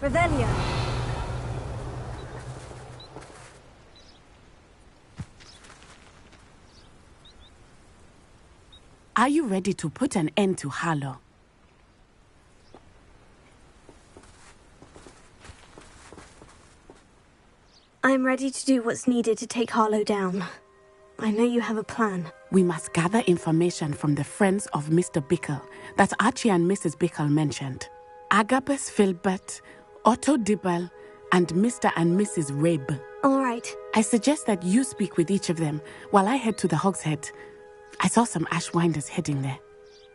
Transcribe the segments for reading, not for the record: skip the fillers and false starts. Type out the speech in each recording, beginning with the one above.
Revelio. Are you ready to put an end to Harlow? I'm ready to do what's needed to take Harlow down. I know you have a plan. We must gather information from the friends of Mr. Bickle that Archie and Mrs. Bickle mentioned. Agabus Filbert, Otto Dibble, and Mr. and Mrs. Rabe. All right. I suggest that you speak with each of them while I head to the Hogshead. I saw some Ashwinders heading there.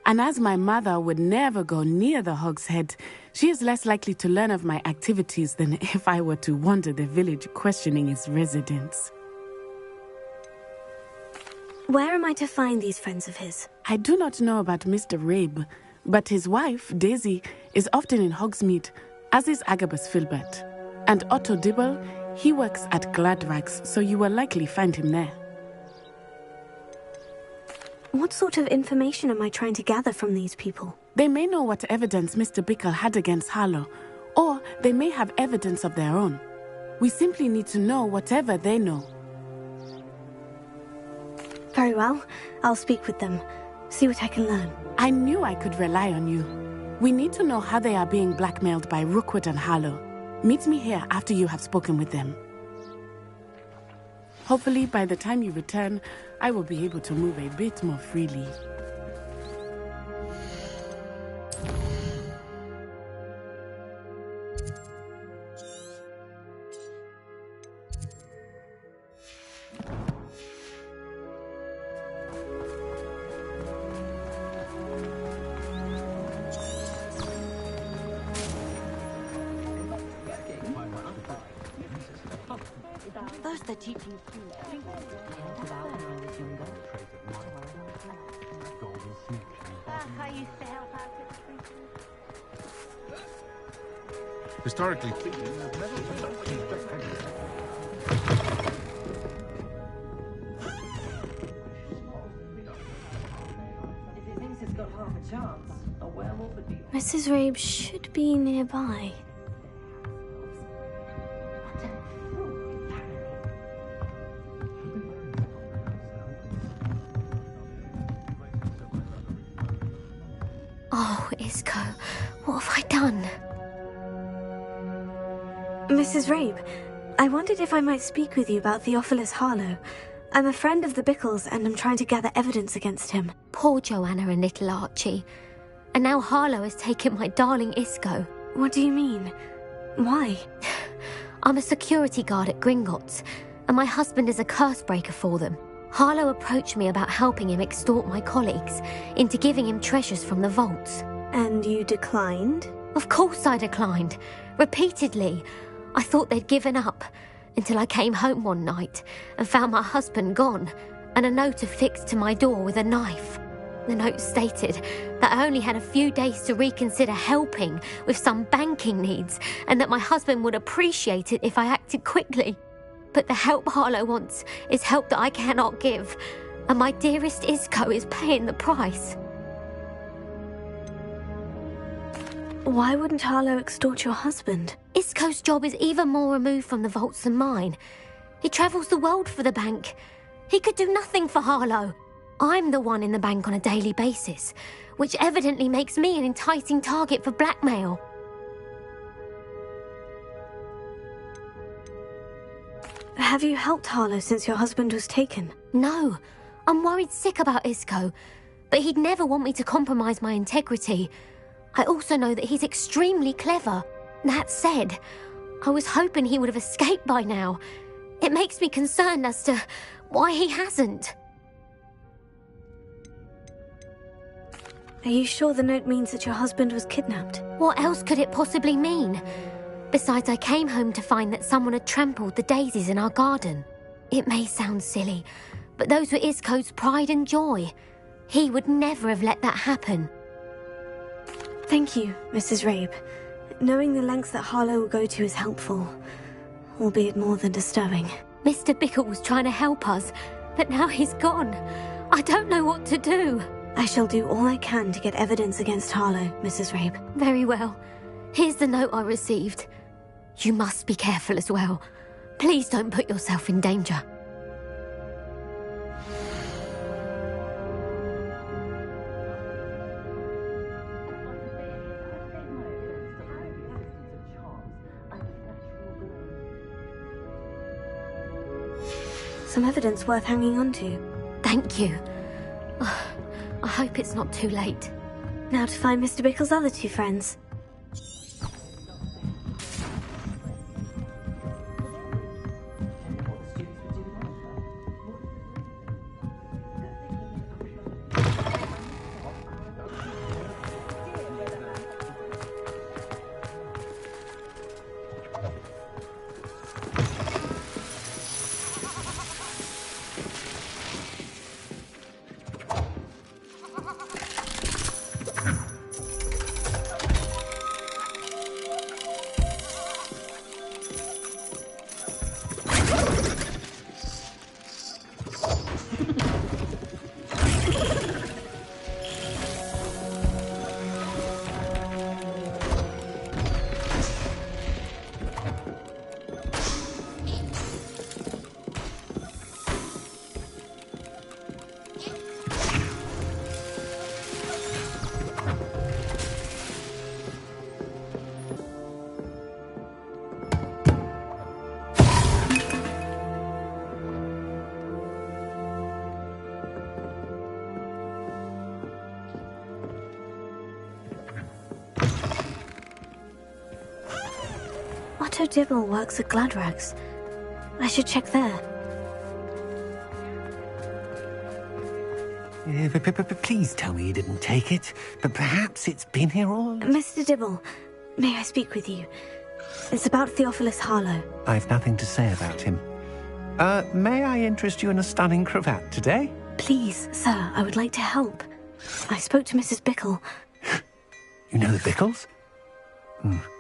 And as my mother would never go near the Hogshead, she is less likely to learn of my activities than if I were to wander the village questioning its residents. Where am I to find these friends of his? I do not know about Mr. Rabe, but his wife, Daisy, is often in Hogsmeade, as is Agabus Filbert. And Otto Dibble, he works at Gladrags, so you will likely find him there. What sort of information am I trying to gather from these people? They may know what evidence Mr. Bickle had against Harlow, or they may have evidence of their own. We simply need to know whatever they know. Very well. I'll speak with them. See what I can learn. I knew I could rely on you. We need to know how they are being blackmailed by Rookwood and Harlow. Meet me here after you have spoken with them. Hopefully, by the time you return, I will be able to move a bit more freely. First they're teaching Historically, Mrs. Rabe should be nearby. Oh, Isco, what have I done? Mrs. Rabe, I wondered if I might speak with you about Theophilus Harlow. I'm a friend of the Bickles and I'm trying to gather evidence against him. Poor Joanna and little Archie. And now Harlow has taken my darling Isco. What do you mean? Why? I'm a security guard at Gringotts, and my husband is a curse breaker for them. Harlow approached me about helping him extort my colleagues into giving him treasures from the vaults. And you declined? Of course I declined. Repeatedly. I thought they'd given up, until I came home one night and found my husband gone, and a note affixed to my door with a knife. The note stated that I only had a few days to reconsider helping with some banking needs, and that my husband would appreciate it if I acted quickly. But the help Harlow wants is help that I cannot give, and my dearest Isco is paying the price. Why wouldn't Harlow extort your husband? Isco's job is even more removed from the vaults than mine. He travels the world for the bank. He could do nothing for Harlow. I'm the one in the bank on a daily basis, which evidently makes me an enticing target for blackmail. Have you helped Harlow since your husband was taken? No, I'm worried sick about Isco, but he'd never want me to compromise my integrity. I also know that he's extremely clever. That said, I was hoping he would have escaped by now. It makes me concerned as to why he hasn't. Are you sure the note means that your husband was kidnapped? What else could it possibly mean? Besides, I came home to find that someone had trampled the daisies in our garden. It may sound silly, but those were Isco's pride and joy. He would never have let that happen. Thank you, Mrs. Rabe. Knowing the lengths that Harlow will go to is helpful, albeit more than disturbing. Mr. Bickle was trying to help us, but now he's gone. I don't know what to do. I shall do all I can to get evidence against Harlow, Mrs. Rabe. Very well. Here's the note I received. You must be careful as well. Please don't put yourself in danger. Some evidence worth hanging on to. Thank you. I hope it's not too late. Now to find Mr. Bickle's other two friends. Otto Dibble works at Gladrags. I should check there. Please tell me you didn't take it. But perhaps it's been here all... Mr. Dibble, may I speak with you? It's about Theophilus Harlow. I've nothing to say about him. May I interest you in a stunning cravat today? Please, sir, I would like to help. I spoke to Mrs. Bickle. You know the Bickles?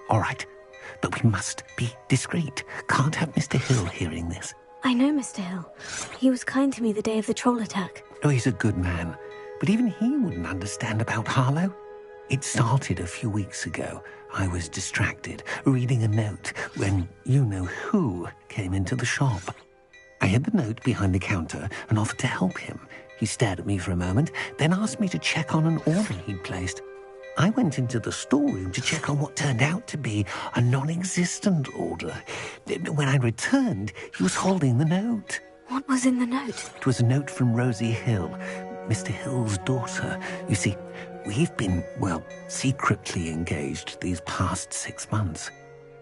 All right. But we must be discreet. Can't have Mr. Hill hearing this. I know Mr. Hill. He was kind to me the day of the troll attack. Oh, he's a good man. But even he wouldn't understand about Harlow. It started a few weeks ago. I was distracted, reading a note, when you-know-who came into the shop. I hid the note behind the counter and offered to help him. He stared at me for a moment, then asked me to check on an order he'd placed. I went into the storeroom to check on what turned out to be a non-existent order. When I returned, he was holding the note. What was in the note? It was a note from Rosie Hill, Mr. Hill's daughter. You see, we've been, secretly engaged these past 6 months.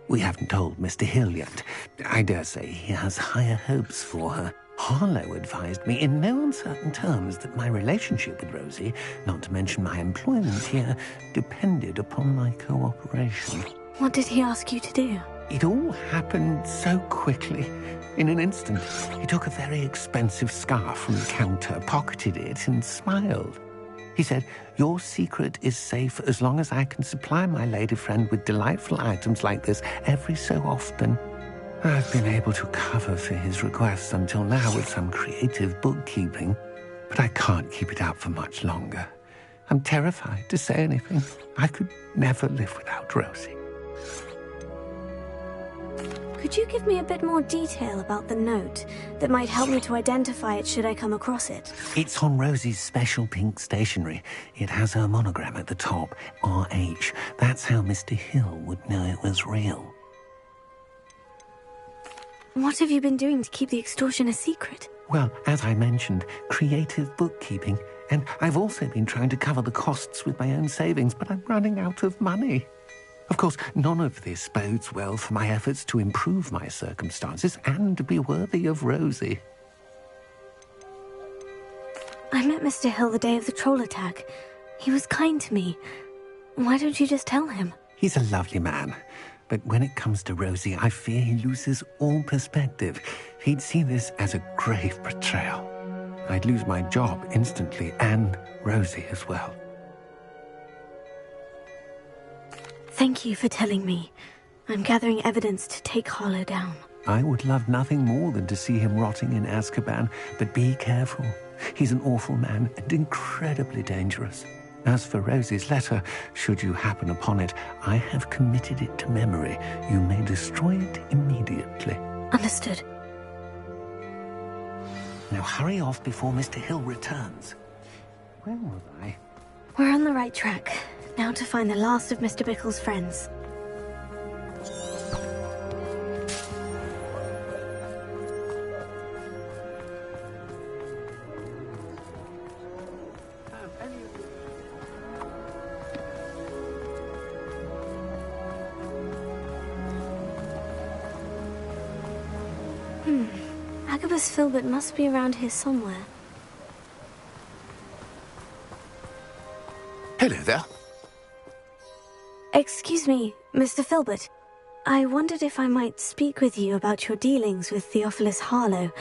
We haven't told Mr. Hill yet. I dare say he has higher hopes for her. Harlow advised me in no uncertain terms that my relationship with Rosie, not to mention my employment here, depended upon my cooperation. What did he ask you to do? It all happened so quickly. In an instant, he took a very expensive scarf from the counter, pocketed it, and smiled. He said, "Your secret is safe as long as I can supply my lady friend with delightful items like this every so often." I've been able to cover for his requests until now with some creative bookkeeping, but I can't keep it up for much longer. I'm terrified to say anything. I could never live without Rosie. Could you give me a bit more detail about the note that might help me to identify it should I come across it? It's on Rosie's special pink stationery. It has her monogram at the top, RH. That's how Mr. Hill would know it was real. What have you been doing to keep the extortion a secret? Well, as I mentioned, creative bookkeeping. And I've also been trying to cover the costs with my own savings, but I'm running out of money. Of course, none of this bodes well for my efforts to improve my circumstances and be worthy of Rosie. I met Mr. Hill the day of the troll attack. He was kind to me. Why don't you just tell him? He's a lovely man. But when it comes to Rosie, I fear he loses all perspective. He'd see this as a grave betrayal. I'd lose my job instantly, and Rosie as well. Thank you for telling me. I'm gathering evidence to take Harlow down. I would love nothing more than to see him rotting in Azkaban, but be careful. He's an awful man and incredibly dangerous. As for Rosie's letter, should you happen upon it, I have committed it to memory. You may destroy it immediately. Understood. Now hurry off before Mr. Hill returns. Where was I? We're on the right track. Now to find the last of Mr. Bickle's friends. Agabus Filbert must be around here somewhere. Hello there. Excuse me, Mr. Filbert. I wondered if I might speak with you about your dealings with Theophilus Harlow.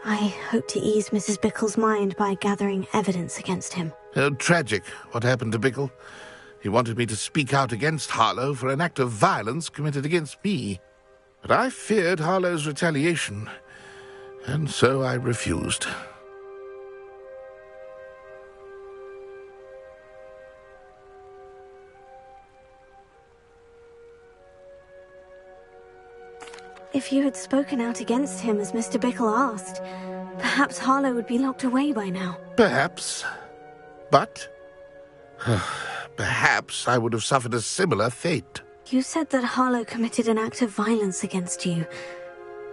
I hope to ease Mrs. Bickle's mind by gathering evidence against him. Oh, tragic what happened to Bickle. He wanted me to speak out against Harlow for an act of violence committed against me. But I feared Harlow's retaliation, and so I refused. If you had spoken out against him as Mr. Bickle asked, perhaps Harlow would be locked away by now. Perhaps. But perhaps I would have suffered a similar fate. You said that Harlow committed an act of violence against you.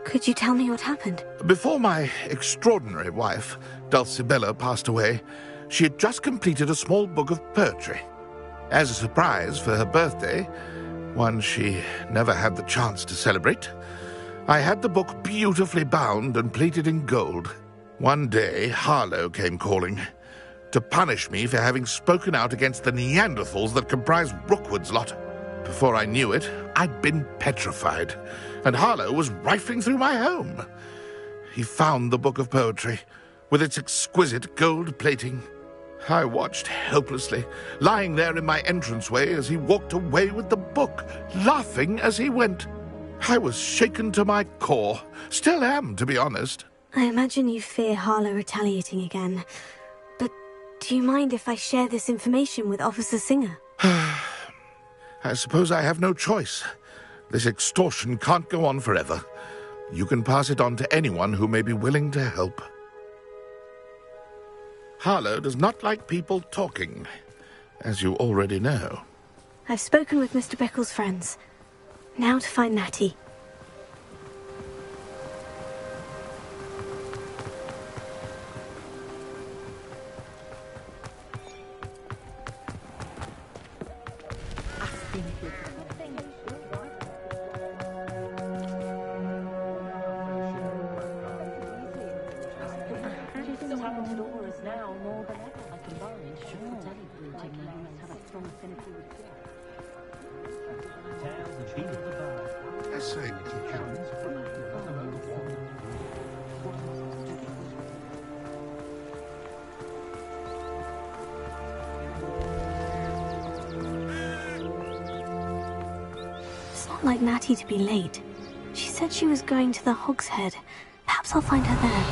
Could you tell me what happened? Before my extraordinary wife, Dulcibella, passed away, she had just completed a small book of poetry. As a surprise for her birthday, one she never had the chance to celebrate, I had the book beautifully bound and plated in gold. One day, Harlow came calling to punish me for having spoken out against the Neanderthals that comprise Rookwood's lot. Before I knew it, I'd been petrified, and Harlow was rifling through my home. He found the book of poetry, with its exquisite gold plating. I watched helplessly, lying there in my entranceway as he walked away with the book, laughing as he went. I was shaken to my core. Still am, to be honest. I imagine you fear Harlow retaliating again. But do you mind if I share this information with Officer Singer? I suppose I have no choice. This extortion can't go on forever. You can pass it on to anyone who may be willing to help. Harlow does not like people talking, as you already know. I've spoken with Mr. Bickle's friends. Now to find Natty. It's not like Natty to be late. She said she was going to the Hog's Head. Perhaps I'll find her there.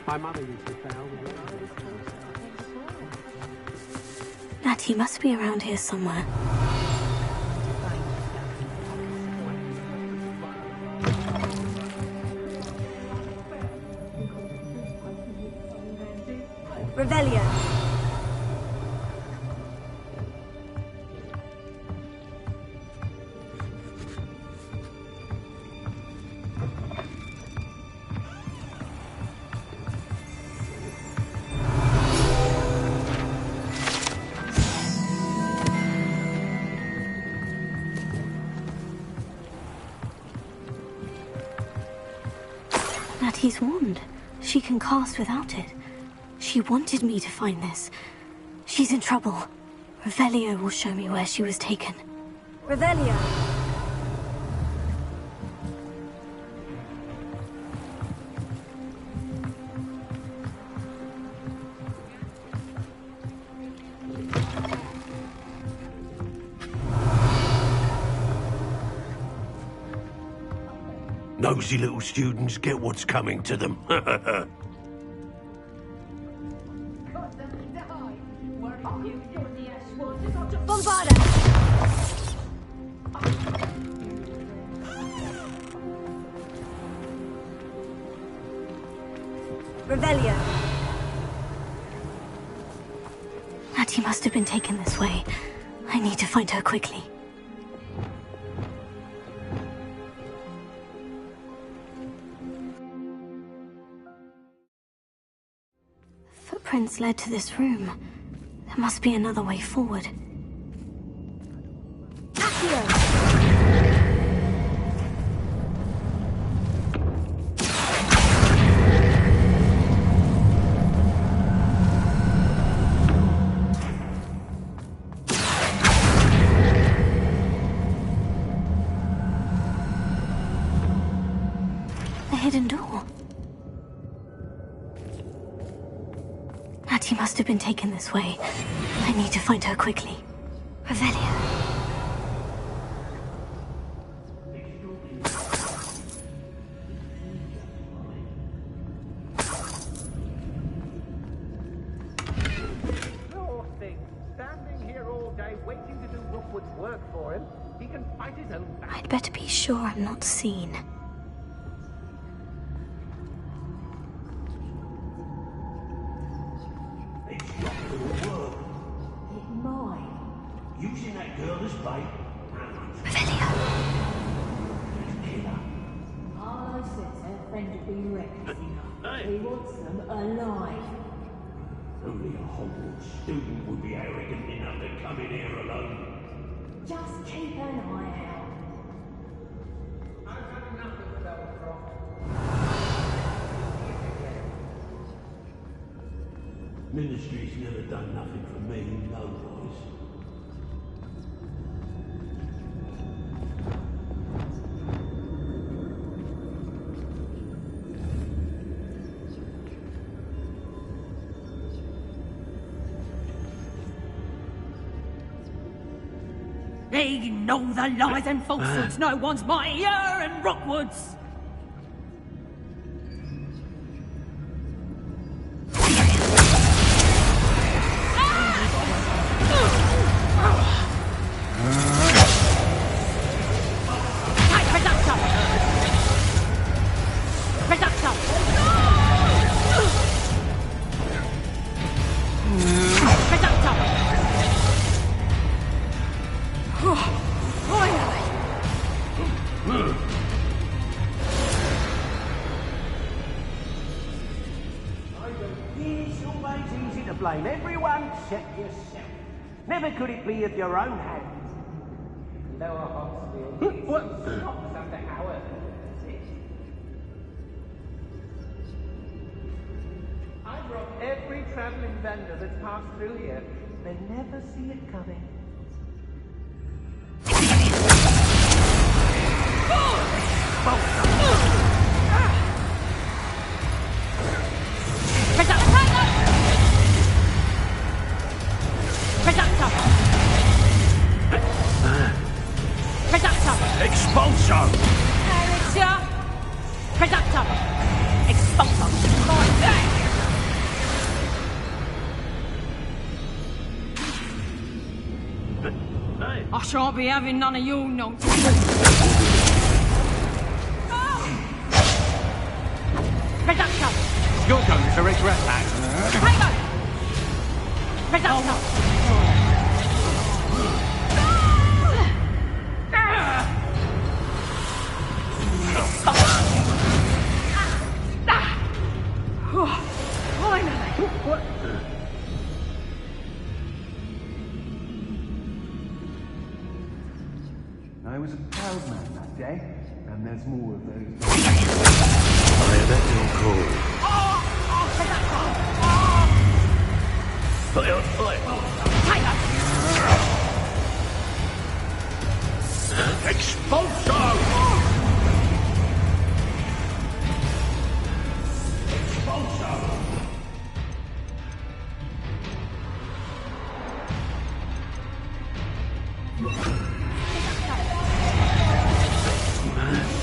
My mother used to say, Natty must be around here somewhere. Revelio. Natty's wand. She can cast without it. She wanted me to find this. She's in trouble. Revelio will show me where she was taken. Revelio! Nosy little students get what's coming to them. Bombarda! Revelio. Natty must have been taken this way. I need to find her quickly. Footprints led to this room. There must be another way forward. Accio! Hidden door. Natty must have been taken this way. I need to find her quickly. Revelio. Poor thing. Standing here all day waiting to do Rookwood's work for him. He can fight his own battle. I'd better be sure I'm not seen. Using that girl as bait. Revelio. Arlo says her friend had been wrecked. He wants them alive. Only a Hogwarts student would be arrogant enough to come in here alone. Just keep an eye out. I've had enough of Belfrost. Ministry's never done nothing for me, no boys. They know the lies and falsehoods no one's mightier in Rookwoods. Blame everyone except yourself. Never could it be of your own hand. Lower Hogsfield. What? Stops under our I've robbed every travelling vendor that's passed through here. They never see it coming. Expulso! Predator! Expulso! I shan't be having none of your nonsense. Predator! You're going to regret that. Predator! I was a proud man that day, and there's more of those. I bet you're cool. Expulso!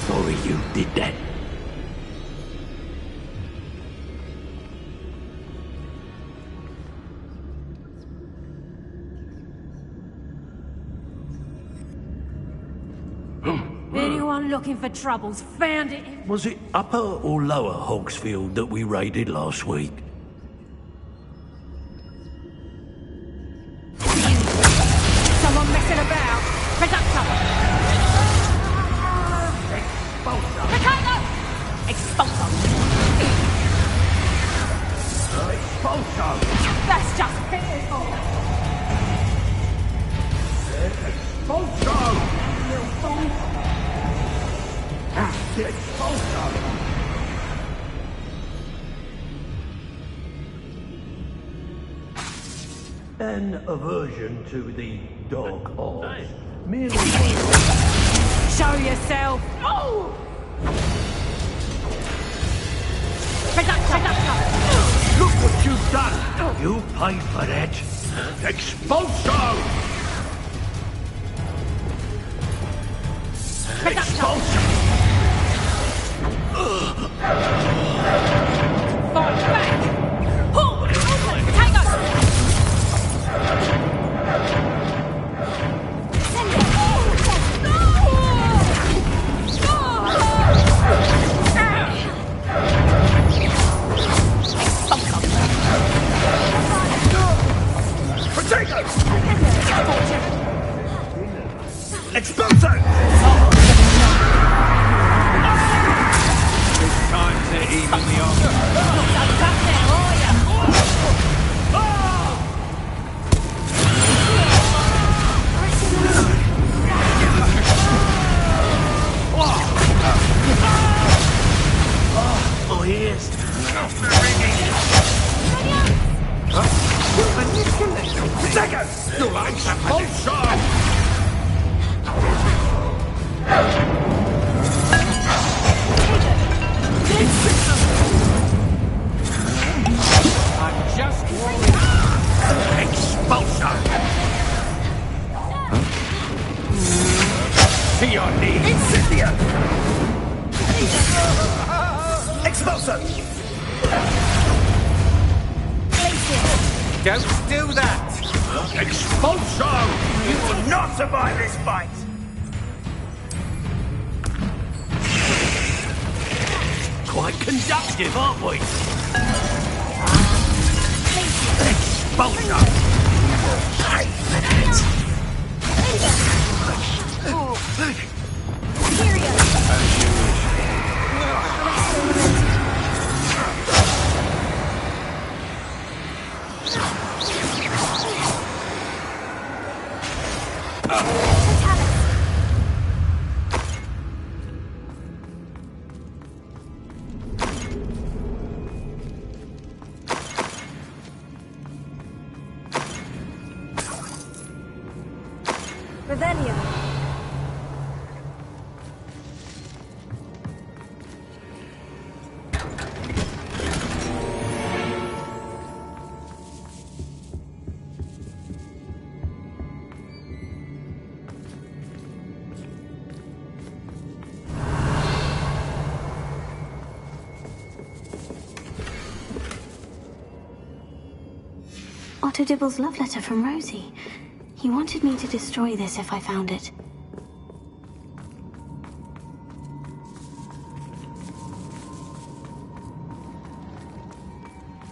Sorry, you did that. Anyone looking for troubles found it. Was it Upper or Lower Hogsfield that we raided last week? Someone messing about. Reductor. Expulsor! Potato! Expulsor. Expulsor! That's just pitiful. Expulsor! The expulsor! An aversion to the dark arts. Merely Show yourself. Oh! Reductor. look what you've done! You paid for that! Expulsor! Expulsor! Fight back. Pull. Potato. Expulsor! It's time to even the odds. Oh, yes. Take it! Expulsor! I'm just warning. Expulsor! To your knees. Incendia! Expulsor! Don't do that. Expulsor! You will not survive this fight! Quite conductive, aren't we? Expulsor! Revelio. Otto Dibble's love letter from Rosie. He wanted me to destroy this if I found it.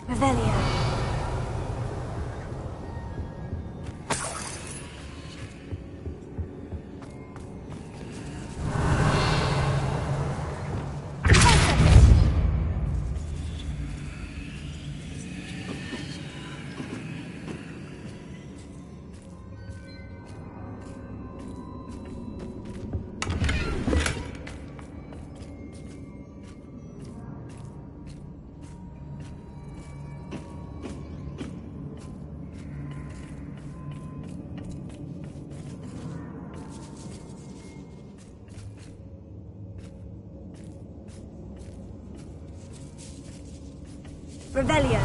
Revelio. Revelio.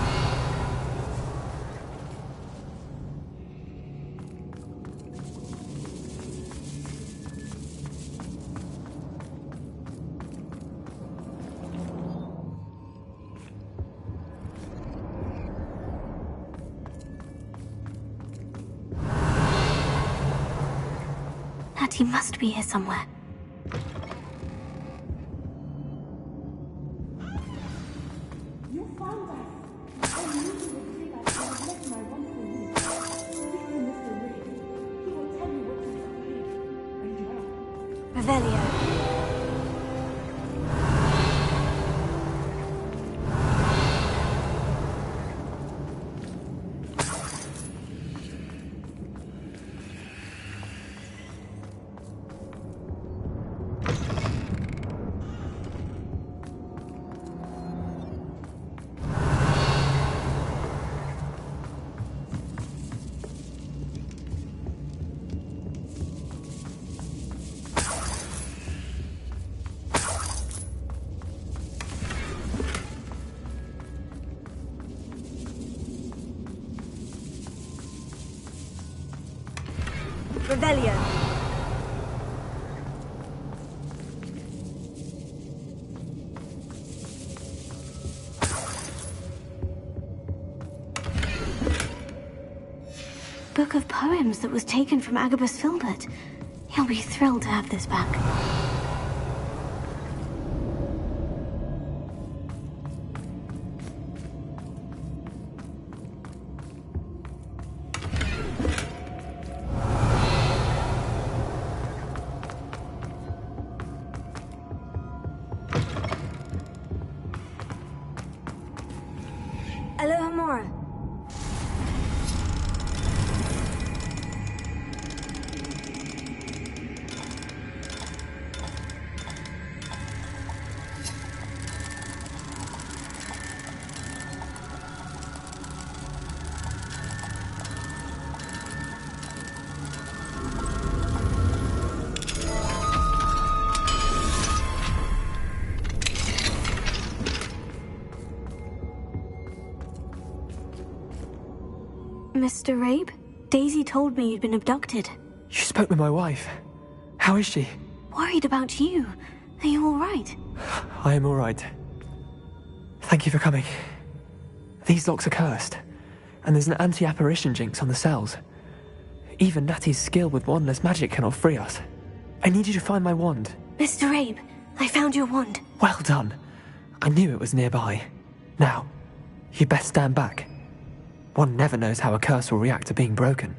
Natty must be here somewhere. You found us. I knew you would bring us and I've left my wonderful news. Speak to Mr. Ray. He will tell you what you have here. And Revelio. Revelio. Book of poems that was taken from Agabus Filbert. He'll be thrilled to have this back. Alohomora. Mr. Rabe? Daisy told me you'd been abducted. You spoke with my wife. How is she? Worried about you. Are you all right? I am all right. Thank you for coming. These locks are cursed, and there's an anti-apparition jinx on the cells. Even Natty's skill with wandless magic cannot free us. I need you to find my wand. Mr. Rabe, I found your wand. Well done. I knew it was nearby. Now, you best stand back. One never knows how a curse will react to being broken.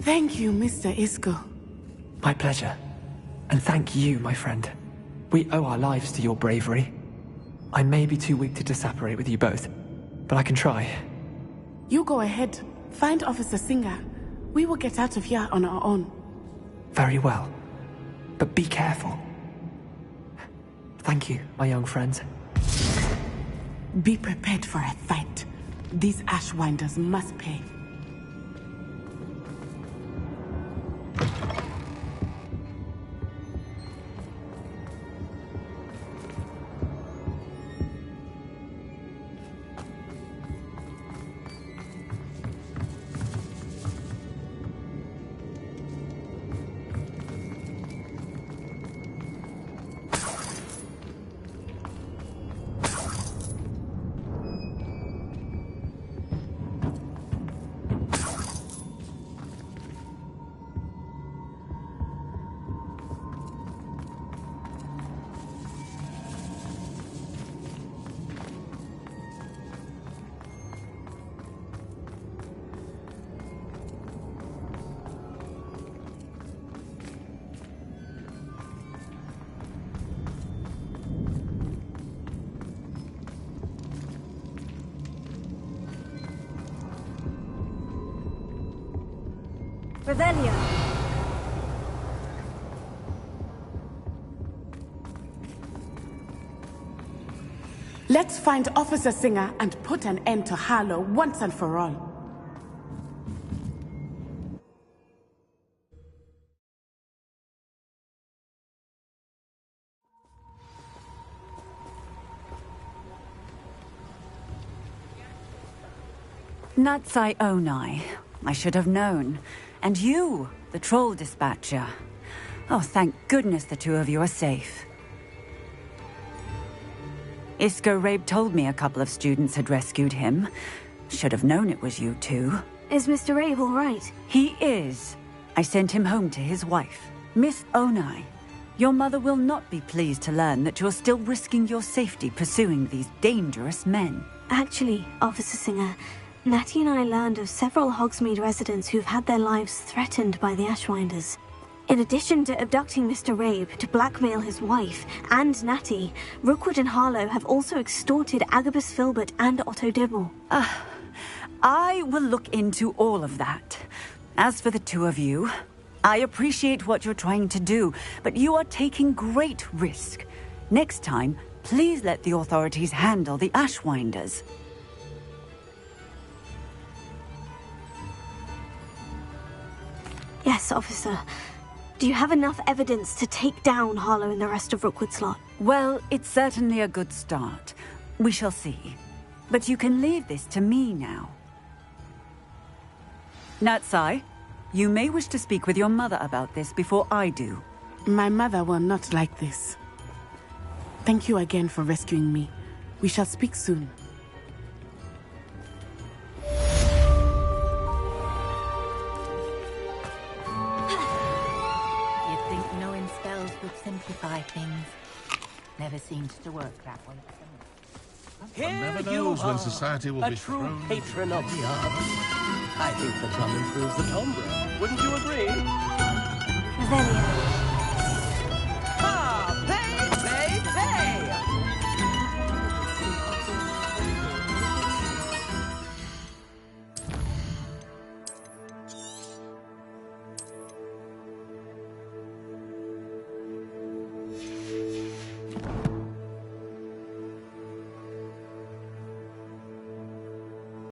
Thank you, Mr. Isco. My pleasure. And thank you, my friend. We owe our lives to your bravery. I may be too weak to disapparate with you both, but I can try. You go ahead. Find Officer Singer. We will get out of here on our own. Very well. But be careful. Thank you, my young friends. Be prepared for a fight. These Ashwinders must pay. Revelio. Let's find Officer Singer and put an end to Harlow once and for all. Natsai Onai. I should have known. And you, the troll dispatcher. Oh, thank goodness the two of you are safe. Isco Rabe told me a couple of students had rescued him. Should have known it was you two. Is Mr. Rabe all right? He is. I sent him home to his wife, Miss Onai. Your mother will not be pleased to learn that you're still risking your safety pursuing these dangerous men. Actually, Officer Singer, Natty and I learned of several Hogsmeade residents who've had their lives threatened by the Ashwinders. In addition to abducting Mr. Rabe to blackmail his wife and Natty, Rookwood and Harlow have also extorted Agabus Filbert and Otto Dibble. I will look into all of that. As for the two of you, I appreciate what you're trying to do, but you are taking great risk. Next time, please let the authorities handle the Ashwinders. Yes, officer. Do you have enough evidence to take down Harlow and the rest of Rookwood's lot? Well, it's certainly a good start. We shall see. But you can leave this to me now. Natsai, you may wish to speak with your mother about this before I do. My mother will not like this. Thank you again for rescuing me. We shall speak soon. You'd think knowing spells would simplify things. Never seems to work that way. One never knows when society will be true thrown. patron of the arts. I think the drum improves the timbre. Wouldn't you agree? Revelio.